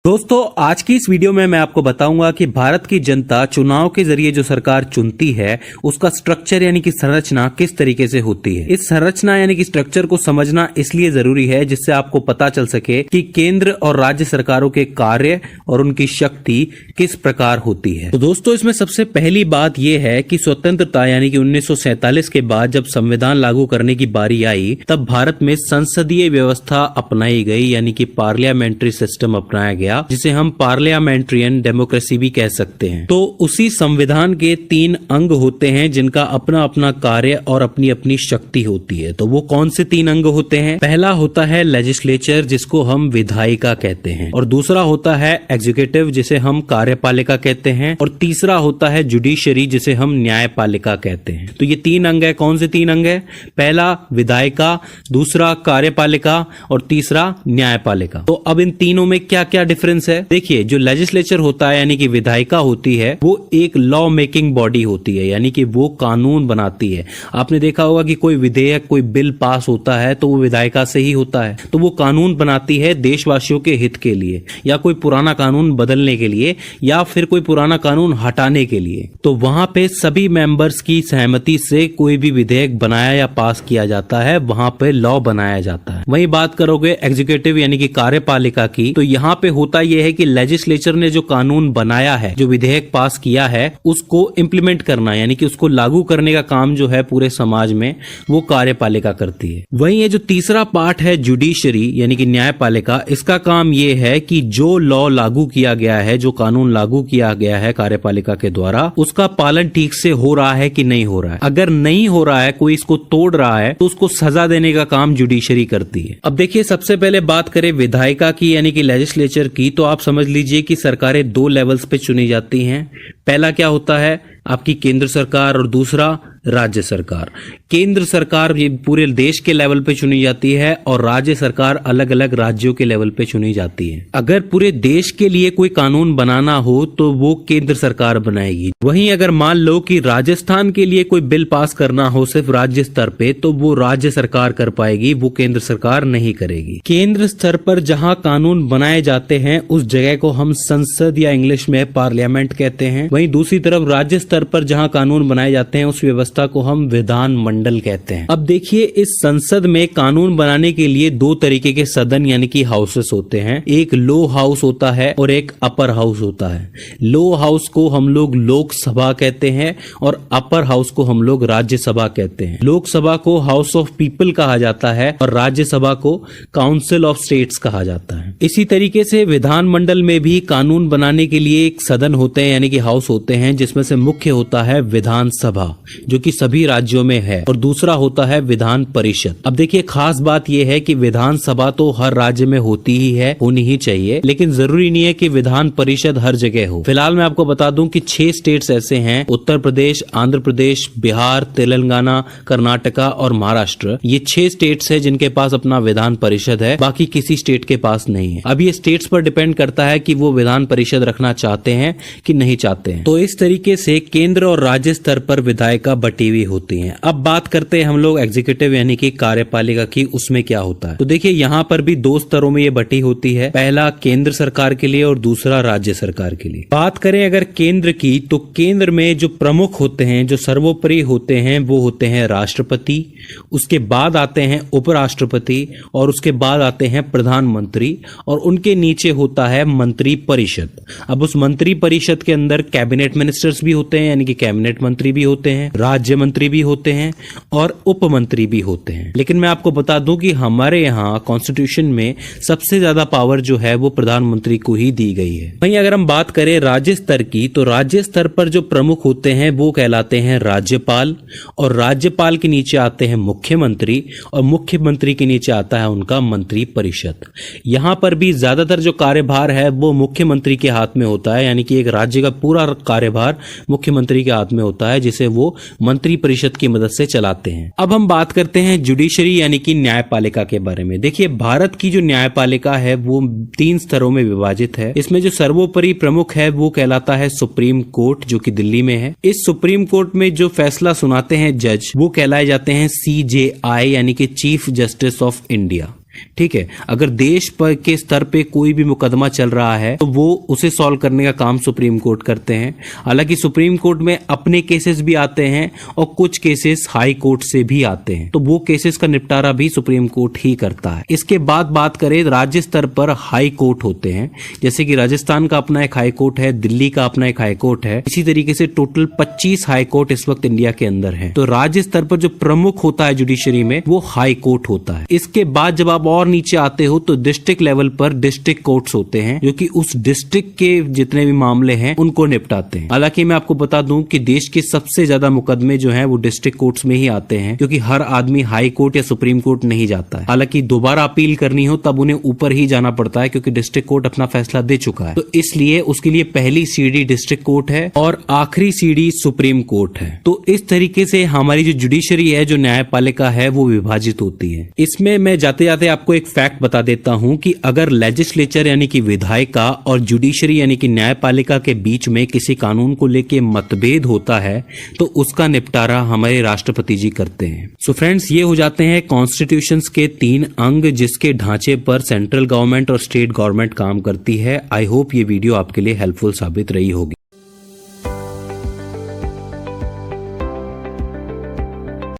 दोस्तों आज की इस वीडियो में मैं आपको बताऊंगा कि भारत की जनता चुनाव के जरिए जो सरकार चुनती है उसका स्ट्रक्चर यानी कि संरचना किस तरीके से होती है। इस संरचना यानी कि स्ट्रक्चर को समझना इसलिए जरूरी है जिससे आपको पता चल सके कि केंद्र और राज्य सरकारों के कार्य और उनकी शक्ति किस प्रकार होती है। तो दोस्तों इसमें सबसे पहली बात यह है कि स्वतंत्रता यानी कि 1947 के बाद जब संविधान लागू करने की बारी आई तब भारत में संसदीय व्यवस्था अपनाई गई यानी कि पार्लियामेंट्री सिस्टम अपनाया गया जिसे हम पार्लियामेंट्रियन डेमोक्रेसी भी कह सकते हैं। तो उसी संविधान के 3 अंग होते हैं जिनका अपना अपना कार्य और अपनी अपनी शक्ति होती है। तो वो कौन से 3 अंग होते हैं? पहला होता है लेजिस्लेचर जिसको हम विधायिका कहते हैं, और दूसरा होता है एग्जीक्यूटिव जिसे हम कार्यपालिका कहते हैं, और तीसरा होता है जुडिशरी जिसे हम न्यायपालिका कहते हैं। तो ये 3 अंग है। कौन से 3 अंग है? पहला विधायिका, दूसरा कार्यपालिका और तीसरा न्यायपालिका। तो अब इन तीनों में क्या क्या डिफरेंस है? देखिए, जो लेजिस्लेचर होता है यानी कि विधायिका होती है वो एक लॉ मेकिंग बॉडी होती है यानी कि वो कानून बनाती है। आपने देखा होगा कि कोई विधेयक कोई बिल पास होता है तो वो विधायिका से ही होता है। तो वो कानून बनाती है देशवासियों के हित के लिए, या कोई पुराना कानून बदलने के लिए, या फिर कोई पुराना कानून हटाने के लिए। तो वहां पे सभी मेंबर्स की सहमति से कोई भी विधेयक बनाया या पास किया जाता है, वहां पे लॉ बनाया जाता है। वही बात करोगे एग्जीक्यूटिव यानी कि कार्यपालिका की, तो यहाँ पे होता यह है कि लेजिस्लेचर ने जो कानून बनाया है, जो विधेयक पास किया है, उसको इंप्लीमेंट करना यानी कि उसको लागू करने का काम जो है पूरे समाज में वो कार्यपालिका करती है। वहीं ये जो तीसरा पार्ट है जुडिशरी यानी कि न्यायपालिका, इसका काम ये है कि जो लॉ लागू किया गया है, जो कानून लागू किया गया है कार्यपालिका के द्वारा, उसका पालन ठीक से हो रहा है कि नहीं हो रहा है। अगर नहीं हो रहा है, कोई इसको तोड़ रहा है, तो उसको सजा देने का काम जुडिशरी करती है। अब देखिए, सबसे पहले बात करें विधायिका की यानी कि लेजिस्लेचर की, तो आप समझ लीजिए कि सरकारें 2 लेवल्स पे चुनी जाती हैं। पहला क्या होता है? आपकी केंद्र सरकार, और दूसरा राज्य सरकार। केंद्र सरकार ये पूरे देश के लेवल पे चुनी जाती है और राज्य सरकार अलग अलग राज्यों के लेवल पे चुनी जाती है। अगर पूरे देश के लिए कोई कानून बनाना हो तो वो केंद्र सरकार बनाएगी। वहीं अगर मान लो कि राजस्थान के लिए कोई बिल पास करना हो सिर्फ राज्य स्तर पे, तो वो राज्य सरकार कर पाएगी, वो केंद्र सरकार नहीं करेगी। केंद्र स्तर पर जहां कानून बनाए जाते हैं उस जगह को हम संसद या इंग्लिश में पार्लियामेंट कहते हैं। वहीं दूसरी तरफ राज्य स्तर पर जहां कानून बनाए जाते हैं उस व्यवस्था को हम विधान मंडल कहते हैं। अब देखिए, इस संसद में कानून बनाने के लिए 2 तरीके के सदन यानी कि हाउसेस होते हैं। एक लो हाउस होता है और एक अपर हाउस होता है। लो हाउस को हम लोग लोकसभा कहते हैं और अपर हाउस को हम लोग राज्यसभा कहते हैं। लोकसभा को हाउस ऑफ पीपल कहा जाता है और राज्यसभा को काउंसिल ऑफ स्टेट्स कहा जाता है। इसी तरीके से विधान मंडल में भी कानून बनाने के लिए एक सदन होते हैं यानी कि हाउस होते हैं, जिसमें से मुख्य होता है विधानसभा जो कि सभी राज्यों में है, और दूसरा होता है विधान परिषद। अब देखिए, खास बात यह है कि विधानसभा तो हर राज्य में होती ही है, होनी ही चाहिए, लेकिन जरूरी नहीं है कि विधान परिषद हर जगह हो। फिलहाल मैं आपको बता दूं कि 6 स्टेट्स ऐसे हैं, उत्तर प्रदेश, आंध्र प्रदेश, बिहार, तेलंगाना, कर्नाटका और महाराष्ट्र। ये 6 स्टेट्स है जिनके पास अपना विधान परिषद है, बाकी किसी स्टेट के पास नहीं है। अब ये स्टेट्स पर डिपेंड करता है कि वो विधान परिषद रखना चाहते हैं कि नहीं चाहते हैं। तो इस तरीके से केंद्र और राज्य स्तर पर विधायिका बटी हुई होती हैं। अब बात करते हैं हम लोग एग्जीक्यूटिव यानी कि कार्यपालिका की, उसमें क्या होता है। तो देखिए, यहाँ पर भी 2 स्तरों में ये बटी होती है, पहला केंद्र सरकार के लिए और दूसरा राज्य सरकार के लिए। बात करें अगर केंद्र की, तो केंद्र में जो प्रमुख होते हैं, जो सर्वोपरि होते हैं, वो होते हैं राष्ट्रपति, उसके बाद आते हैं उपराष्ट्रपति, और उसके बाद आते हैं प्रधानमंत्री, और उनके नीचे होता है मंत्री परिषद। अब उस मंत्री परिषद के अंदर कैबिनेट मिनिस्टर्स भी होते हैं यानी कि कैबिनेट मंत्री भी होते हैं, राज्य मंत्री भी होते हैं और उप मंत्री भी होते हैं। लेकिन मैं आपको बता दूं कि हमारे यहाँ कॉन्स्टिट्यूशन में सबसे ज्यादा पावर जो है वो प्रधानमंत्री को ही दी गई है। वहीं अगर हम बात करें राज्य स्तर की, तो राज्य स्तर पर जो प्रमुख होते हैं वो कहलाते हैं राज्यपाल, और राज्यपाल के नीचे आते हैं मुख्यमंत्री, और मुख्यमंत्री के नीचे आता है उनका मंत्री परिषद। यहाँ पर भी ज्यादातर जो कार्यभार है वो मुख्यमंत्री के हाथ में होता है, यानी कि एक राज्य का पूरा कार्यभार मुख्यमंत्री के हाथ में होता है, जिसे वो मंत्री परिषद की मदद से चलाते हैं। अब हम बात करते हैं जुडिशरी यानी कि न्यायपालिका के बारे में। देखिए, भारत की जो न्यायपालिका है वो 3 स्तरों में विभाजित है। इसमें जो सर्वोपरि प्रमुख है वो कहलाता है सुप्रीम कोर्ट, जो कि दिल्ली में है। इस सुप्रीम कोर्ट में जो फैसला सुनाते हैं जज, वो कहलाए जाते हैं CJI यानी कि चीफ जस्टिस ऑफ इंडिया। ठीक है। अगर देश पर के स्तर पे कोई भी मुकदमा चल रहा है तो वो उसे सॉल्व करने का काम सुप्रीम कोर्ट करते हैं। हालांकि सुप्रीम कोर्ट में अपने केसेस भी आते हैं और कुछ केसेस हाई कोर्ट से भी आते हैं, तो वो केसेस का निपटारा भी सुप्रीम कोर्ट ही करता है। इसके बाद बात करें, राज्य स्तर पर हाई कोर्ट होते हैं, जैसे कि राजस्थान का अपना एक हाई कोर्ट है, दिल्ली का अपना एक हाई कोर्ट है। इसी तरीके से टोटल 25 हाई कोर्ट इस वक्त इंडिया के अंदर है। तो राज्य स्तर पर जो प्रमुख होता है जुडिशरी में वो हाई कोर्ट होता है। इसके बाद जब आप और नीचे आते हो तो डिस्ट्रिक्ट लेवल पर डिस्ट्रिक्ट कोर्ट्स होते हैं, जो कि उस डिस्ट्रिक्ट के जितने भी मामले हैं उनको निपटाते हैं। हालांकि मैं आपको बता दूं कि देश के सबसे ज्यादा मुकदमे जो हैं वो डिस्ट्रिक्ट कोर्ट्स में ही आते हैं, क्योंकि हर आदमी हाई कोर्ट या सुप्रीम कोर्ट नहीं जाता है। हालांकि दोबारा अपील करनी हो तब उन्हें ऊपर ही जाना पड़ता है, क्योंकि डिस्ट्रिक्ट कोर्ट अपना फैसला दे चुका है। तो इसलिए उसके लिए पहली सीढ़ी डिस्ट्रिक्ट कोर्ट है और आखिरी सीढ़ी सुप्रीम कोर्ट है। तो इस तरीके से हमारी जो जुडिशरी है, जो न्यायपालिका है, वो विभाजित होती है। इसमें मैं जाते जाते आपको एक फैक्ट बता देता हूं कि अगर लेजिस्लेचर यानी कि विधायिका और जुडिशरी यानी कि न्यायपालिका के बीच में किसी कानून को लेके मतभेद होता है तो उसका निपटारा हमारे राष्ट्रपति जी करते हैं। सो फ्रेंड्स, ये हो जाते हैं कॉन्स्टिट्यूशंस के 3 अंग जिसके ढांचे पर सेंट्रल गवर्नमेंट और स्टेट गवर्नमेंट काम करती है। आई होप ये वीडियो आपके लिए हेल्पफुल साबित रही होगी।